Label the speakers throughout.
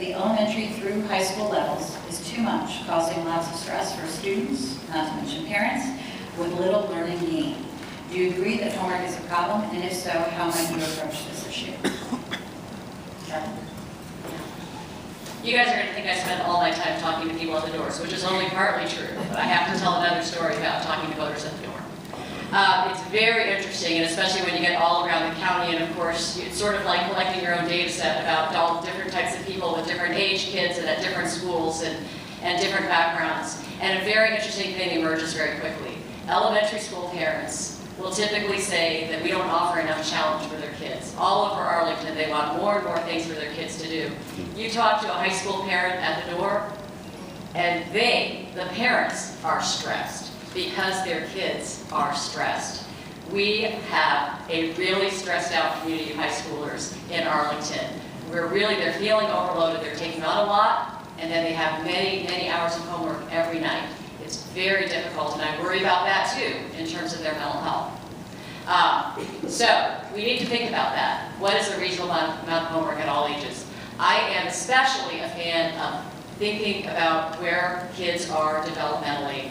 Speaker 1: the elementary through high school levels is too much, causing lots of stress for students, not to mention parents, with little learning gain. Do you agree that homework is a problem, and if so, how might you approach this issue?
Speaker 2: You guys are going to think I spend all my time talking to people at the doors, which is only partly true, but I have to tell another story about talking to voters at the door. It's very interesting, and especially when you get all around the county, and of course, it's sort of like collecting your own data set about all different types of people with different age kids and at different schools and different backgrounds. And a very interesting thing emerges very quickly. Elementary school parents will typically say that we don't offer enough challenge for their kids. All over Arlington, they want more and more things for their kids to do. You talk to a high school parent at the door, and the parents, are stressed because their kids are stressed. We have a really stressed out community of high schoolers in Arlington. They're feeling overloaded, they're taking on a lot, and then they have many, many hours of homework every night. It's very difficult, and I worry about that too, in terms of their mental health. So, we need to think about that. What is a reasonable amount of homework at all ages? I am especially a fan of thinking about where kids are developmentally.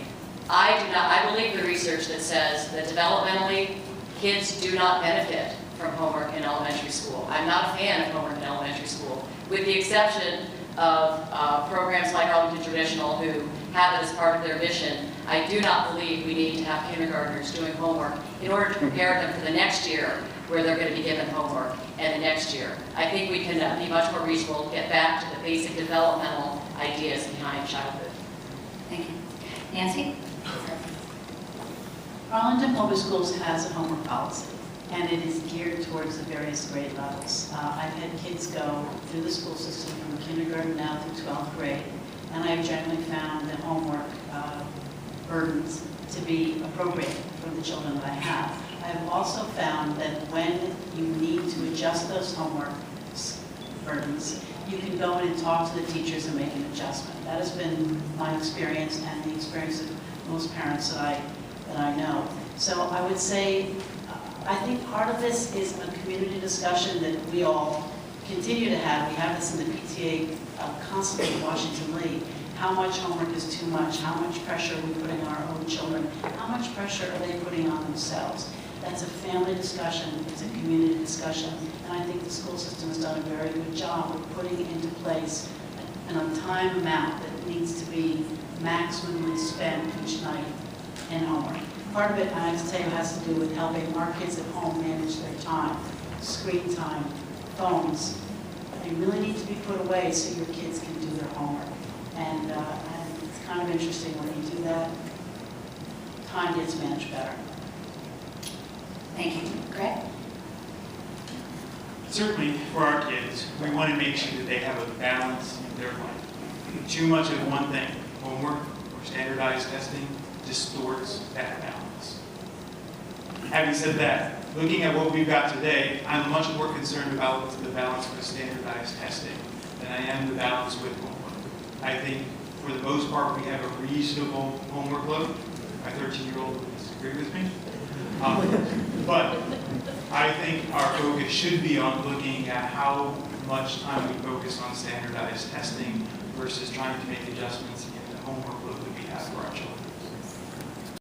Speaker 2: I believe the research that says that developmentally, kids do not benefit from homework in elementary school. I'm not a fan of homework in elementary school, with the exception of programs like Arlington Traditional, who have it as part of their mission. I do not believe we need to have kindergartners doing homework in order to prepare them for the next year, where they're going to be given homework, and the next year. I think we can be much more reasonable, get back to the basic developmental ideas behind childhood.
Speaker 1: Thank you. Nancy?
Speaker 3: Arlington Public Schools has a homework policy, and it is geared towards the various grade levels. I've had kids go through the school system from kindergarten now through 12th grade, and I've generally found the homework burdens to be appropriate for the children that I have. I've also found that when you need to adjust those homework burdens, you can go in and talk to the teachers and make an adjustment. That has been my experience and the experience of most parents that I know. So I would say, I think part of this is a community discussion that we all continue to have. We have this in the PTA constantly in Washington Lee. How much homework is too much? How much pressure are we putting on our own children? How much pressure are they putting on themselves? That's a family discussion, it's a community discussion, and I think the school system has done a very good job of putting into place a time amount that needs to be maximally spent each night in homework. Part of it, I have to tell you, has to do with helping our kids at home manage their time, screen time, phones. They really need to be put away so your kids can do their homework. And it's kind of interesting when you do that, time gets managed better.
Speaker 1: Thank you. Greg?
Speaker 4: Certainly, for our kids, we want to make sure that they have a balance in their life. Too much of one thing, homework or standardized testing, distorts that balance. Having said that, looking at what we've got today, I'm much more concerned about the balance with standardized testing than I am the balance with homework. I think, for the most part, we have a reasonable homework load. My 13-year-old would disagree with me. But I think our focus should be on looking at how much time we focus on standardized testing versus trying to make adjustments in the homework load that we have for our children.